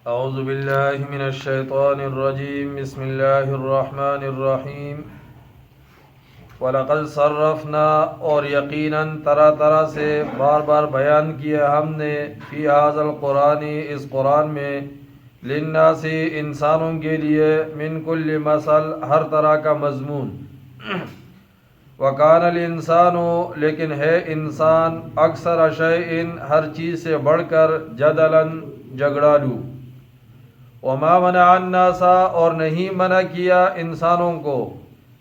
اعوذ باللہ من الشیطان الرجیم بسم اللہ الرحمن الرحیم وَلَقَدْ صَرَّفْنَا اور یقیناً طرح طرح سے بار بار بیان کیا ہم نے فی ھذا القرآن اس قرآن میں للناس انسانوں کے لیے من کل مثل ہر طرح کا مضمون وَكَانَ الْإِنسَانُ لیکن ہے انسان اکثر شیء ہر چیز سے بڑھ کر جدلاً جھگڑالو وَمَا مَنَعَ النَّاسَ اور نہیں منع کیا انسانوں کو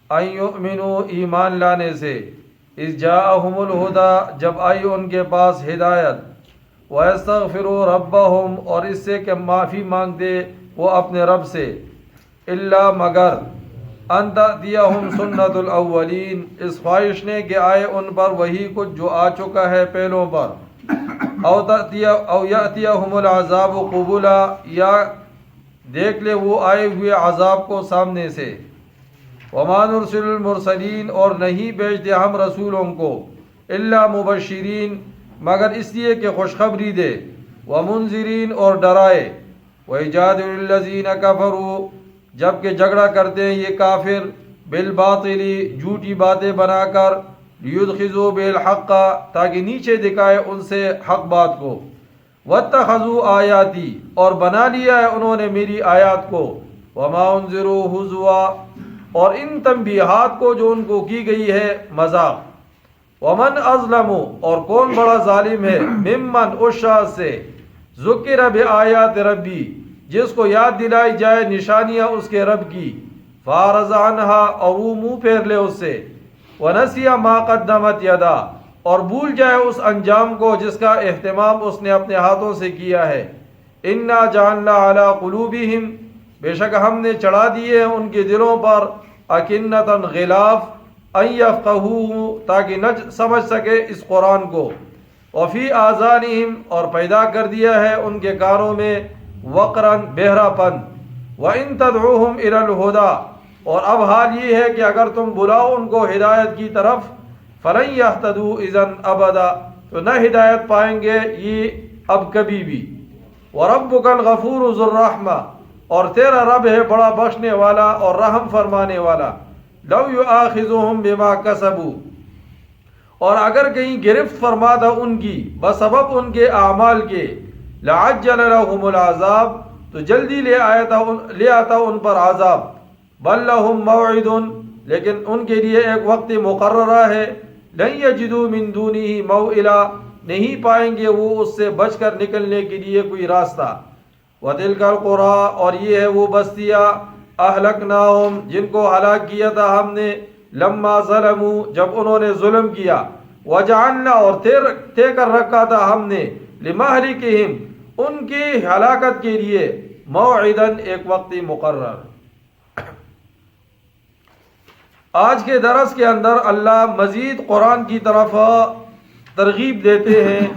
ان یؤمنوا ایمان لانے سے اذ جاءہم الہدی جب آئی ان کے پاس ہدایت وَيَسْتَغْفِرُوا رَبَّهُمْ اور اس سے کہ معافی مانگتے وہ اپنے رب سے الا مگر ان تأتیہم سنت الاولین اس خواہش نے کہ آئے ان پر وہی کچھ جو آ چکا ہے پہلوں پر او یأتیہم العذاب قبولا یا دیکھ لے وہ آئے ہوئے عذاب کو سامنے سے وَمَا نُرْسِلُ الْمُرْسَلِينَ اور نہیں بھیجتے ہم رسولوں کو الا مبشرین مگر اس لیے کہ خوشخبری دے ومنذرین اور ڈرائے وَيُجَادِلُ الَّذِينَ كَفَرُوا جبکہ جھگڑا کرتے ہیں یہ کافر بالباطل جھوٹی باتیں بنا کر لِيُدْخِذُوا بِالْحَقَّ تاکہ نیچے دکھائے ان سے حق بات کو وَاتَّخَذُوا آیاتی اور بنا لیا ہے انہوں نے میری آیات کو وَمَا أُنذِرُوا هُزُوًا اور ان تنبیہات کو جو ان کو کی گئی ہے مذاق ومن اظلم اور کون بڑا ظالم ہے ممن اس شخص سے ذکر بآیات ربی جس کو یاد دلائی جائے نشانیاں اس کے رب کی فارض عنہا اور وہ منہ پھیر لے اس سے ونسی ما قدمت یدا اور بھول جائے اس انجام کو جس کا اہتمام اس نے اپنے ہاتھوں سے کیا ہے انا جعلنا علی قلوبہم بے شک ہم نے چڑھا دیے ہیں ان کے دلوں پر اکنتاً غلاف ان یفقہوہ تاکہ نہ سمجھ سکے اس قرآن کو وفی آذانہم اور پیدا کر دیا ہے ان کے کانوں میں وقراً بہرا پن وَإِن تَدْعُوهُمْ إِلَى الْهُدَى اور اب حال یہ ہے کہ اگر تم بلاؤ ان کو ہدایت کی طرف فَلَن يَهْتَدُوا إِذًا أَبَدًا تو نہ ہدایت پائیں گے یہ اب کبھی بھی وَرَبُّكَ الْغَفُورُ ذُو الرَّحْمَةِ اور تیرا رب ہے بڑا بخشنے والا اور رحم فرمانے والا لو یؤاخذہم بما کسبوا اور اگر کہیں گرفت فرماتا ان کی بسبب ان کے اعمال کے لعجل لهم العذاب تو جلدی لے آتا ان پر عذاب بل لهم موعد لیکن ان کے لیے ایک وقت مقررہ ہے لن یجدوا من دونہ موئلا نہیں پائیں گے وہ اس سے بچ کر نکلنے کے لیے کوئی راستہ وَتِلْكَ الْقُرَىٰ اور یہ ہے وہ بستیاں اہلکناہم جن کو ہلاک کیا تھا ہم نے لما ظلموا جب انہوں نے ظلم کیا وجعلنا اور طے کر رکھا تھا ہم نے لمہلکہم ان کی ہلاکت کے لیے موعداً ایک وقت مقرر۔ آج کے درس کے اندر اللہ مزید قرآن کی طرف ترغیب دیتے ہیں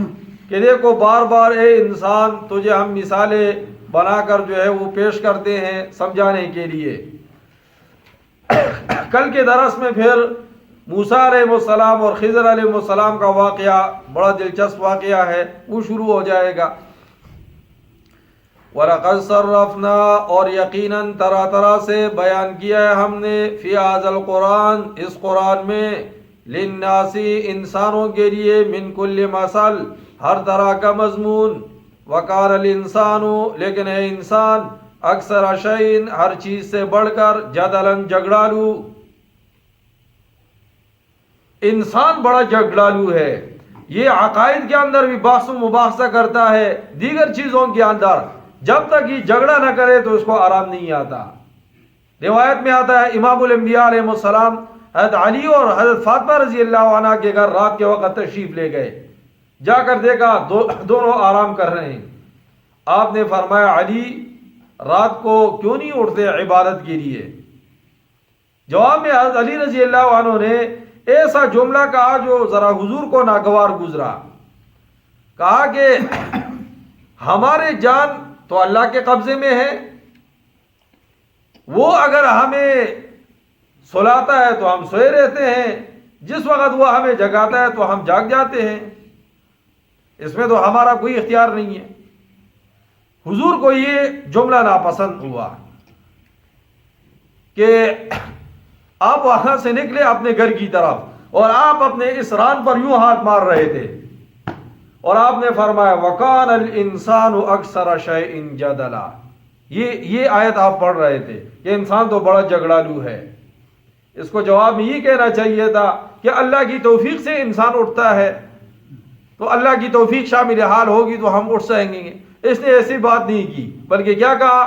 کہ دیکھو بار بار اے انسان تجھے ہم مثالیں بنا کر جو ہے وہ پیش کرتے ہیں سمجھانے کے لیے۔ کل کے درس میں پھر موسیٰ علیہ السلام اور خضر علیہ السلام کا واقعہ بڑا دلچسپ واقعہ ہے وہ شروع ہو جائے گا۔ وَلَقَدْ صَرَّفْنَا اور یقیناً طرح طرح سے بیان کیا ہے ہم نے فی ھذا القرآن اس قرآن میں للناس انسانوں کے لیے من کل مثل ہر طرح کا مضمون وَقَالَ الْإِنسَانُ لیکن ہے انسان اکثر شیء ہر چیز سے بڑھ کر جدلاً جھگڑالو انسان بڑا جھگڑالو ہے، یہ عقائد کے اندر بھی بحث و مباحثہ کرتا ہے، دیگر چیزوں کے اندر جب تک یہ جھگڑا نہ کرے تو اس کو آرام نہیں آتا۔ روایت میں آتا ہے امام الانبیاء علیہ السلام حضرت علی اور حضرت فاطمہ رضی اللہ عنہ کے گھر رات کے وقت تشریف لے گئے، جا کر دیکھا دونوں آرام کر رہے ہیں۔ آپ نے فرمایا علی رات کو کیوں نہیں اٹھتے عبادت کے لیے؟ جواب میں حضرت علی رضی اللہ عنہ نے ایسا جملہ کہا جو ذرا حضور کو ناگوار گزرا، کہا کہ ہمارے جان تو اللہ کے قبضے میں ہے، وہ اگر ہمیں سلاتا ہے تو ہم سوئے رہتے ہیں، جس وقت وہ ہمیں جگاتا ہے تو ہم جاگ جاتے ہیں، اس میں تو ہمارا کوئی اختیار نہیں ہے۔ حضور کو یہ جملہ ناپسند ہوا کہ آپ وہاں سے نکلے اپنے گھر کی طرف اور آپ اپنے اس ران پر یوں ہاتھ مار رہے تھے اور آپ نے فرمایا وَقَانَ الْإِنسَانُ أَكْثَرَ شَيْءٍ جَدَلًا. یہ آیت آپ پڑھ رہے تھے کہ انسان تو بڑا جھگڑالو ہے. اس کو جواب میں یہ کہنا چاہیے تھا کہ اللہ کی توفیق سے انسان اٹھتا ہے، تو اللہ کی توفیق شامل حال ہوگی تو ہم اٹھ سکیں گے. اس نے ایسی بات نہیں کی، بلکہ کیا کہا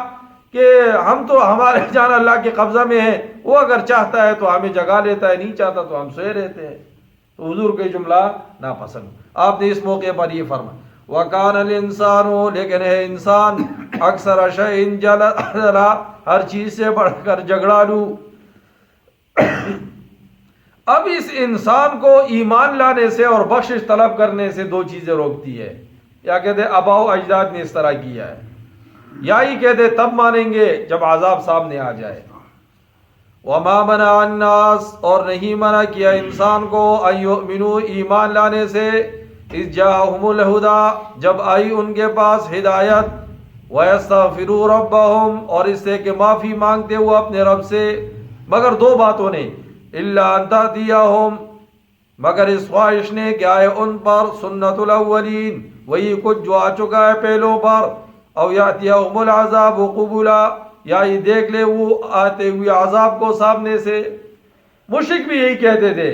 کہ ہم تو ہمارے جان اللہ کے قبضہ میں ہیں، وہ اگر چاہتا ہے تو ہمیں جگا لیتا ہے، نہیں چاہتا تو ہم سوئے رہتے ہیں. تو حضور کا جملہ ناپسند. آپ نے اس موقع پر یہ فرمایا وَقَانَ الْإِنسَانُ، لیکن ہے انسان اکثر شَيْءٍ جَدَلًا، ہر چیز سے بڑھ کر جھگڑالو. اب اس انسان کو ایمان لانے سے اور بخشش طلب کرنے سے دو چیزیں روکتی ہے. یا کہتے آباء و اجداد نے اس طرح کیا ہے، یا ہی کہتے تب مانیں گے جب عذاب سامنے آ جائے. وَمَا مَنَعَ النَّاسَ، اور نہیں منع کیا انسان کو أَن يُؤْمِنُوا، ایمان لانے سے، إِذْ جَاءَهُمُ الْهُدَىٰ، جب آئی ان کے پاس ہدایت، وَيَسْتَغْفِرُوا رَبَّهُمْ، اور اس سے کہ معافی مانگتے ہوئے اپنے رب سے، مگر دو باتوں نے، إِلَّا أَن تَأْتِيَهُمْ، مگر اس خواہش نے کہ آئے ان پر سنت الاولین، وہی کچھ جو آ چکا ہے پہلوں پر، او یاتیہم العذاب قبلا، یا یہ دیکھ لے وہ آتے ہوئے عذاب کو سامنے سے. مشرک بھی یہی کہتے تھے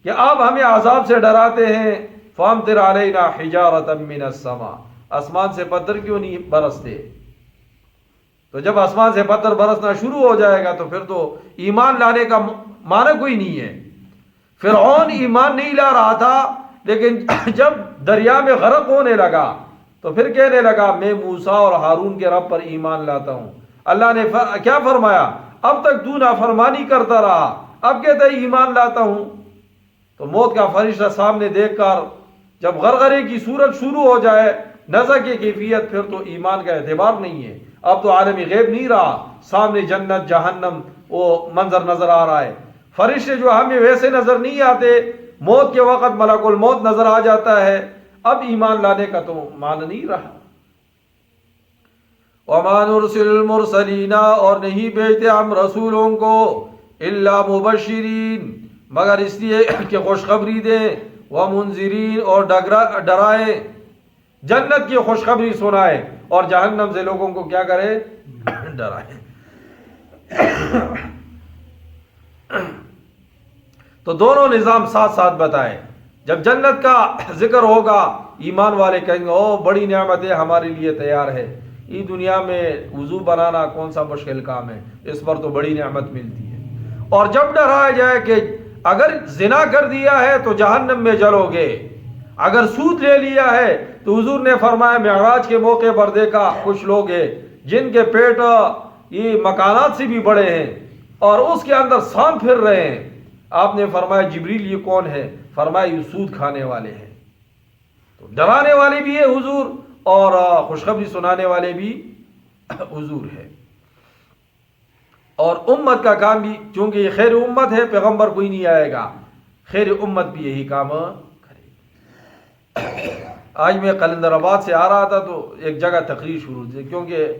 کہ آپ ہمیں عذاب سے ڈراتے ہیں، فامطر علینا حجارۃ من السماء، آسمان سے پتھر کیوں نہیں برستے؟ تو جب آسمان سے پتھر برسنا شروع ہو جائے گا تو پھر تو ایمان لانے کا معنی کوئی نہیں ہے. فرعون ایمان نہیں لا رہا تھا، لیکن جب دریا میں غرق ہونے لگا تو پھر کہنے لگا میں موسیٰ اور ہارون کے رب پر ایمان لاتا ہوں. اللہ نے کیا فرمایا؟ اب تک تو نافرمانی کرتا رہا، اب کہتا ہے ایمان لاتا ہوں. تو موت کا فرشتہ سامنے دیکھ کر جب غرغرے کی صورت شروع ہو جائے، نزع کی کیفیت، پھر تو ایمان کا اعتبار نہیں ہے. اب تو عالم غیب نہیں رہا، سامنے جنت جہنم وہ منظر نظر آ رہا ہے. فرشتے جو ہمیں ویسے نظر نہیں آتے، موت کے وقت ملک الموت نظر آ جاتا ہے. اب ایمان لانے کا تو مان نہیں رہا. وَمَا نُرْسِلُ الْمُرْسَلِينَ، اور نہیں بھیجتے ہم رسولوں کو، إِلَّا مُبَشِّرِينَ، مگر اس لیے کہ خوشخبری دیں، وَمُنذِرِينَ، اور ڈرائیں، جنت کی خوشخبری سنائے اور جہنم سے لوگوں کو کیا کرے؟ ڈرائے. تو دونوں نظام ساتھ ساتھ بتائے. جب جنت کا ذکر ہوگا ایمان والے کہیں گے او بڑی نعمتیں ہمارے لیے تیار ہے. یہ دنیا میں وضو بنانا کون سا مشکل کام ہے، اس پر تو بڑی نعمت ملتی ہے. اور جب ڈرایا جائے کہ اگر زنا کر دیا ہے تو جہنم میں جلو گے، اگر سود لے لیا ہے تو حضور نے فرمایا معراج کے موقع پر دیکھا کچھ لوگ ہیں جن کے پیٹ یہ مکانات سے بھی بڑے ہیں اور اس کے اندر سانپ پھر رہے ہیں. آپ نے فرمایا جبریل یہ کون ہے؟ فرمایا یہ سود کھانے والے ہیں. تو ڈرانے والے بھی ہے حضور اور خوشخبری سنانے والے بھی حضور ہے. اور امت کا کام بھی، چونکہ یہ خیر امت ہے، پیغمبر کوئی نہیں آئے گا، خیر امت بھی یہی کام کرے گی. آج میں قلندر آباد سے آ رہا تھا تو ایک جگہ تقریر شروع تھی، کیونکہ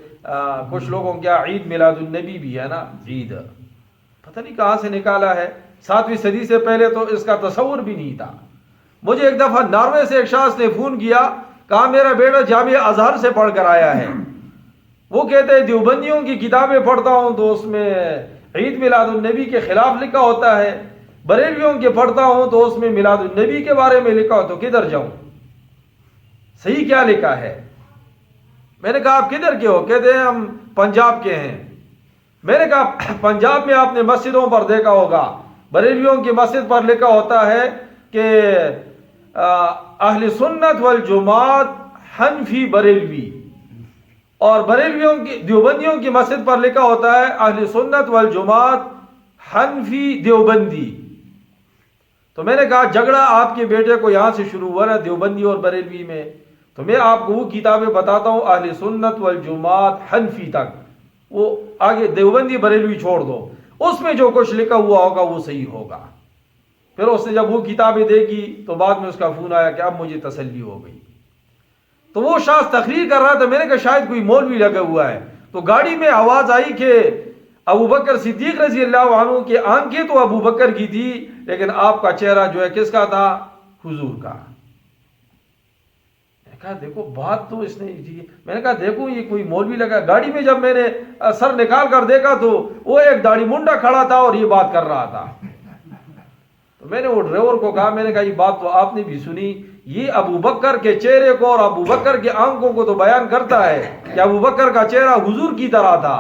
کچھ لوگوں کیا عید میلاد النبی بھی ہے نا، عید پتہ نہیں کہاں سے نکالا ہے. 7ویں صدی سے پہلے تو اس کا تصور بھی نہیں تھا. مجھے ایک دفعہ ناروے سے ایک شخص نے فون کیا، کہا میرا بیٹا جامعہ ازہر سے پڑھ کر آیا ہے، وہ کہتے ہیں دیوبندیوں کی کتابیں پڑھتا ہوں تو اس میں عید میلاد النبی کے خلاف لکھا ہوتا ہے، بریلویوں کے پڑھتا ہوں تو اس میں میلاد النبی کے بارے میں لکھا ہو، تو کدھر جاؤں؟ صحیح کیا لکھا ہے؟ میں نے کہا آپ کدھر کے ہو؟ کہتے ہیں ہم پنجاب کے ہیں. میں نے کہا پنجاب میں آپ نے مسجدوں پر دیکھا ہوگا، بریلویوں کی مسجد پر لکھا ہوتا ہے کہ اہل سنت والجماعت حنفی بریلوی، اور بریلویوں کی دیوبندیوں کی مسجد پر لکھا ہوتا ہے اہل سنت والجماعت حنفی دیوبندی. تو میں نے کہا جھگڑا آپ کے بیٹے کو یہاں سے شروع ہوا ہے دیوبندی اور بریلوی میں، تو میں آپ کو وہ کتابیں بتاتا ہوں اہل سنت والجماعت حنفی تک، وہ آگے دیوبندی بریلوی چھوڑ دو، اس میں جو کچھ لکھا ہوا ہوگا وہ صحیح ہوگا. پھر اس نے جب وہ کتابیں دیکھی تو بعد میں اس کا فون آیا کہ اب مجھے تسلی ہو گئی. تو وہ شخص تقریر کر رہا تھا، میں نے کہا شاید کوئی مولوی لگا ہوا ہے، تو گاڑی میں آواز آئی کہ ابو بکر صدیق رضی اللہ عنہ کی آنکھیں تو ابو بکر کی تھی، لیکن آپ کا چہرہ جو ہے کس کا تھا؟ حضور کا۔ میں نے کہا دیکھو بات تو اس نے کی، میں نے کہا دیکھو یہ کوئی مولوی لگا۔ گاڑی میں جب میں نے سر نکال کر دیکھا تو وہ ایک داڑھی منڈا کھڑا تھا اور یہ بات کر رہا تھا۔ تو میں نے وہ ڈرائیور کو کہا، میں نے کہا یہ بات تو آپ نے بھی سنی، یہ ابو بکر کے چہرے کو اور ابو بکر کے آنکھوں کو تو بیان کرتا ہے کہ ابو بکر کا چہرہ حضور کی طرح تھا،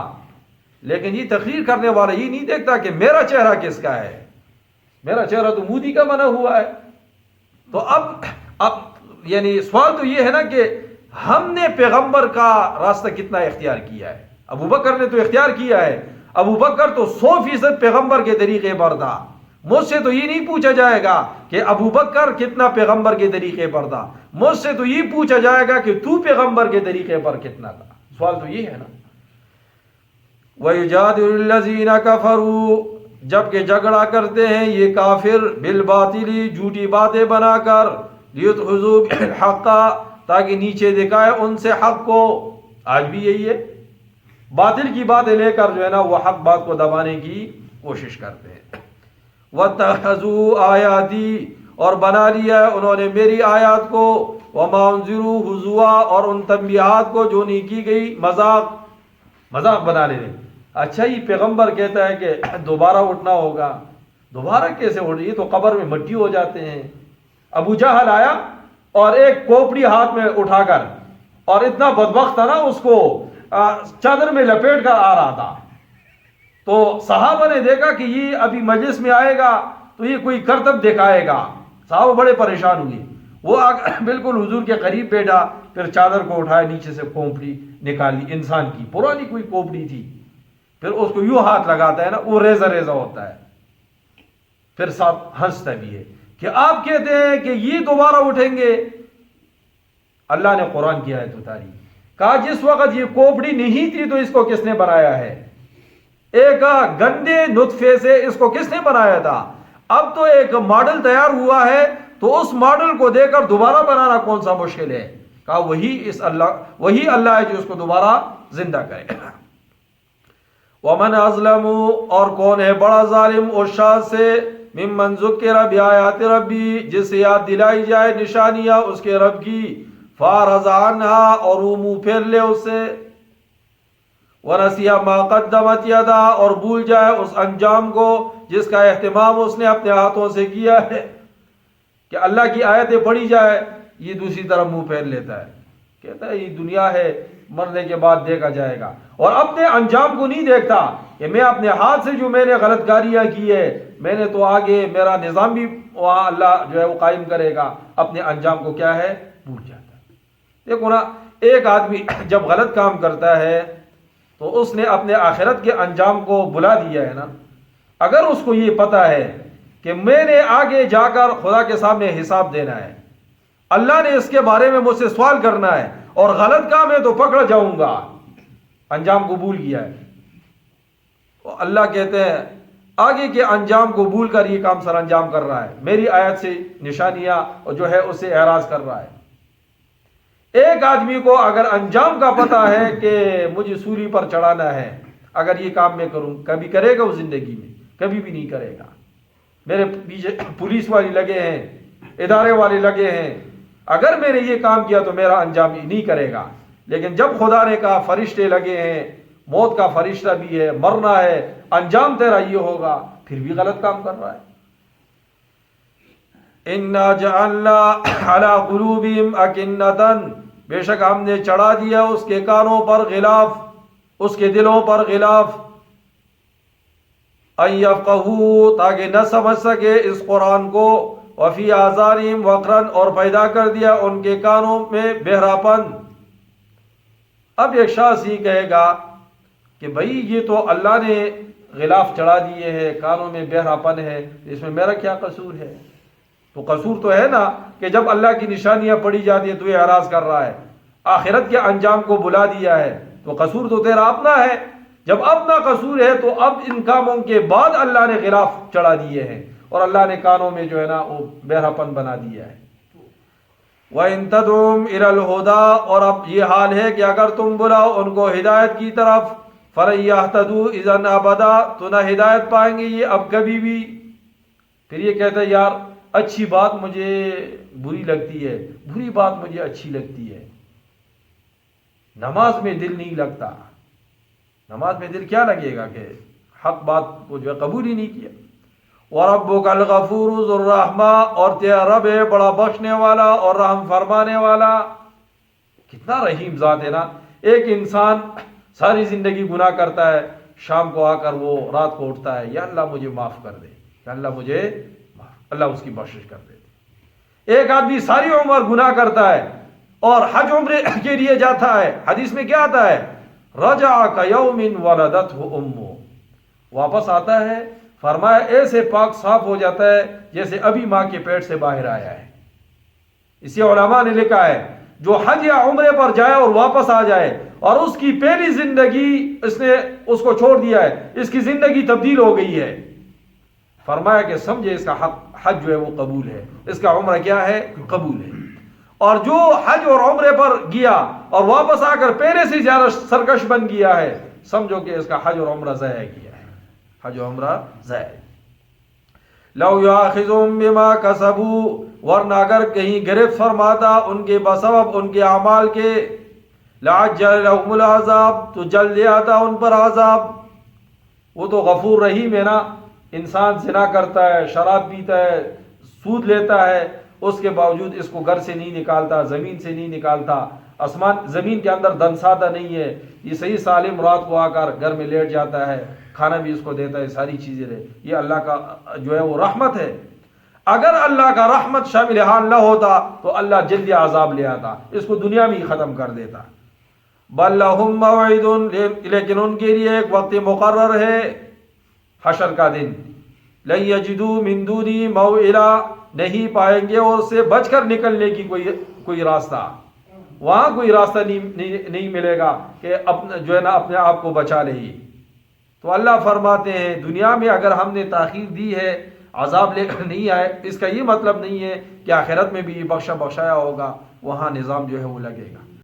لیکن یہ تقریر کرنے والا یہ نہیں دیکھتا کہ میرا چہرہ کس کا ہے، میرا چہرہ تو مودی کا بنا ہوا ہے۔ تو اب یعنی سوال تو یہ ہے نا کہ ہم نے پیغمبر کا راستہ کتنا اختیار کیا ہے؟ ابو بکر نے تو اختیار کیا ہے، ابو بکر تو 100% پیغمبر کے طریقے پر تھا۔ مجھ سے تو یہ نہیں پوچھا جائے گا کہ ابو بکر کتنا پیغمبر کے طریقے پر تھا، مجھ سے تو یہ پوچھا جائے گا کہ تو پیغمبر کے طریقے پر کتنا تھا۔ سوال تو یہ ہے نا۔ وَيُجَادِلُ الَّذِينَ كَفَرُوا، جبکہ جھگڑا کرتے ہیں یہ کافر، بالباطل، جھوٹی باتیں بنا کر، لِيُدْحِضُوا بِهِ الْحَقَّ، تاکہ نیچے دکھائے ان سے حق کو۔ آج بھی یہی ہے، باطل کی باتیں لے کر جو ہے نا وہ حق بات کو دبانے کی کوشش کرتے ہیں۔ وَاتَّخَذُوا آیَاتِي، اور بنا لیا ہے انہوں نے میری آیات کو، وَمَا أُنذِرُوا هُزُوًا، اور ان تنبیہات کو جو نہیں کی گئی مذاق بنا لینے۔ اچھا یہ پیغمبر کہتا ہے کہ دوبارہ اٹھنا ہوگا، دوبارہ کیسے اٹھ؟ یہ تو قبر میں مٹی ہو جاتے ہیں۔ ابو جہل آیا اور ایک کوپڑی ہاتھ میں اٹھا کر، اور اتنا بدبخت تھا نا، اس کو چادر میں لپیٹ کر آ رہا تھا۔ تو صحابہ نے دیکھا کہ یہ ابھی مجلس میں آئے گا تو یہ کوئی کرتب دکھائے گا، صحابہ بڑے پریشان ہوئے۔ وہ بالکل حضور کے قریب بیٹھا، پھر چادر کو اٹھایا، نیچے سے کھوپڑی نکالی، انسان کی پرانی کوئی کھوپڑی تھی، پھر اس کو یوں ہاتھ لگاتا ہے نا، وہ ریزہ ریزہ ہوتا ہے، پھر ساتھ ہنستا بھی ہے کہ آپ کہتے ہیں کہ یہ دوبارہ اٹھیں گے۔ اللہ نے قرآن کی آیت اتاری، کہا جس وقت یہ کھوپڑی نہیں تھی تو اس کو کس نے بنایا ہے؟ ایک گندے نطفے سے اس کو کس نے بنایا تھا؟ اب تو ایک ماڈل تیار ہوا ہے، تو اس ماڈل کو دے کر دوبارہ بنانا کون سا مشکل ہے؟ کہا وہی اللہ ہے جو اس کو دوبارہ زندہ کرے گا۔ وَمَنْ أَظْلَمُ، اور کون ہے بڑا ظالم اس شخص سے، مِمَّنْ ذُكِّرَ بِآيَاتِ رَبِّهِ، جس سے یاد دلائی جائے نشانیاں اس کے رب کی، فَأَعْرَضَ عَنْهَا، اور وہ منہ پھیر لے اس سے، وَنَسِيَ مَا قَدَّمَتْ يَدَاهُ، اور بھول جائے اس انجام کو جس کا اہتمام اس نے اپنے ہاتھوں سے کیا ہے۔ کہ اللہ کی آیتیں پڑھی جائے، یہ دوسری طرف منہ پھیر لیتا ہے، کہتا ہے یہ دنیا ہے، مرنے کے بعد دیکھا جائے گا، اور اپنے انجام کو نہیں دیکھتا کہ میں اپنے ہاتھ سے جو میں نے غلط کاریاں کی ہے، میں نے تو آگے میرا نظام بھی وہاں اللہ جو ہے وہ قائم کرے گا، اپنے انجام کو کیا ہے بھول جاتا ہے۔ دیکھو نا، ایک آدمی جب غلط کام کرتا ہے تو اس نے اپنے آخرت کے انجام کو بلا دیا ہے نا۔ اگر اس کو یہ پتا ہے کہ میں نے آگے جا کر خدا کے سامنے حساب دینا ہے، اللہ نے اس کے بارے میں مجھ سے سوال کرنا ہے، اور غلط کام ہے تو پکڑ جاؤں گا، انجام کو بھول گیا ہے، تو اللہ کہتے ہیں آگے کے انجام کو بھول کر یہ کام سر انجام کر رہا ہے، میری آیت سے نشانیاں جو ہے اس سے اعراض کر رہا ہے۔ ایک آدمی کو اگر انجام کا پتہ ہے کہ مجھے سولی پر چڑھانا ہے، اگر یہ کام میں کروں، کبھی کرے گا وہ زندگی میں؟ کبھی بھی نہیں کرے گا۔ میرے پیچھے پولیس والے لگے ہیں، ادارے والے لگے ہیں، اگر میں نے یہ کام کیا تو میرا انجام نہیں کرے گا۔ لیکن جب خدا نے کہا فرشتے لگے ہیں، موت کا فرشتہ بھی ہے، مرنا ہے، انجام تیرا یہ ہوگا، پھر بھی غلط کام کر رہا ہے۔ اِنَّا جَعَلْنَا عَلَىٰ قُلُوبِهِمْ أَكِنَّةً، بے شک ہم نے چڑھا دیا اس کے کانوں پر غلاف، اس کے دلوں پر غلاف، أَن يَفْقَهُوا، تاکہ نہ سمجھ سکے اس قرآن کو، وَفِي آذَانِهِمْ وَقْرًا، اور پیدا کر دیا ان کے کانوں میں بہراپن۔ اب ایک شخص یہ کہے گا کہ بھائی یہ تو اللہ نے غلاف چڑھا دیے ہیں، کانوں میں بہراپن ہے، اس میں میرا کیا قصور ہے؟ تو قصور تو ہے نا کہ جب اللہ کی نشانیاں پڑھی جاتی ہیں تو یہ اعراض کر رہا ہے، آخرت کے انجام کو بلا دیا ہے، تو قصور تو تیرا اپنا ہے۔ جب اپنا قصور ہے تو اب ان کاموں کے بعد اللہ نے غلاف چڑھا دیے ہیں، اور اللہ نے کانوں میں جو ہے نا وہ بہراپن بنا دیا ہے۔ وَإِن تَدْعُوهُمْ إِلَى الْهُدَىٰ، اور اب یہ حال ہے کہ اگر تم بلاؤ ان کو ہدایت کی طرف، فَلَن يَهْتَدُوا إِذًا أَبَدًا، تو نہ ہدایت پائیں گے یہ اب کبھی بھی۔ پھر یہ کہتا ہے یار اچھی بات مجھے بری لگتی ہے، بری بات مجھے اچھی لگتی ہے، نماز میں دل نہیں لگتا۔ نماز میں دل کیا لگے گا کہ حق بات کو جو ہے قبول ہی نہیں کیا۔ وَرَبُّكَ الْغَفُورُ ذُو الرَّحْمَةِ، اور تیرا رب ہے بڑا بخشنے والا اور رحم فرمانے والا۔ کتنا رحیم ذات ہے نا۔ ایک انسان ساری زندگی گناہ کرتا ہے، شام کو آ کر وہ رات کو اٹھتا ہے، یا اللہ مجھے معاف کر دے، یا اللہ مجھے معاف، اللہ اس کی بخشش کر دے۔ ایک آدمی ساری عمر گناہ کرتا ہے اور حج عمرے کے لیے جاتا ہے، حدیث میں کیا آتا ہے؟ رجع کیوم ولدتہ امہ، واپس آتا ہے فرمایا ایسے پاک صاف ہو جاتا ہے جیسے ابھی ماں کے پیٹ سے باہر آیا ہے۔ اسی علماء نے لکھا ہے جو حج یا عمرے پر جائے اور واپس آ جائے اور اس کی پہلی زندگی اس نے اس کو چھوڑ دیا ہے، اس کی زندگی تبدیل ہو گئی ہے، فرمایا کہ سمجھے اس کا حج جو ہے وہ قبول ہے، اس کا عمرہ کیا ہے؟ قبول ہے۔ اور جو حج اور عمرے پر گیا اور واپس آ کر پہلے سے زیادہ سرکش بن گیا ہے، سمجھو کہ اس کا حج اور عمرہ ضائع کیا ہے، حج و عمرہ ضائع۔ لو یاخذہم بما کسبوا، ورنہ اگر کہیں گرفت فرماتا ان کے بسبب ان کے اعمال کے، لعجل لهم العذاب، تو جلد دے آتا ان پر عذاب۔ وہ تو غفور رحیم ہے نا۔ انسان زنا کرتا ہے، شراب پیتا ہے، سود لیتا ہے، اس کے باوجود اس کو گھر سے نہیں نکالتا، زمین سے نہیں نکالتا، آسمان زمین کے اندر دنسادہ نہیں ہے، یہ صحیح سالم رات کو آ کر گھر میں لیٹ جاتا ہے، کھانا بھی اس کو دیتا ہے، ساری چیزیں رہے، یہ اللہ کا جو ہے وہ رحمت ہے۔ اگر اللہ کا رحمت شامل حال نہ ہوتا تو اللہ جلدی عذاب لے آتا، اس کو دنیا میں ہی ختم کر دیتا۔ بل لہم موعد، لیکن ان کے لیے ایک وقت مقرر ہے، حشر کا دن۔ لن یجدوا من دونی موئلا، نہیں پائیں گے اور سے بچ کر نکلنے کی کوئی راستہ، وہاں کوئی راستہ نہیں ملے گا کہ جو ہے نا اپنے آپ کو بچا لے۔ تو اللہ فرماتے ہیں دنیا میں اگر ہم نے تاخیر دی ہے، عذاب لے کر نہیں آئے، اس کا یہ مطلب نہیں ہے کہ آخرت میں بھی بخشایا ہوگا، وہاں نظام جو ہے وہ لگے گا۔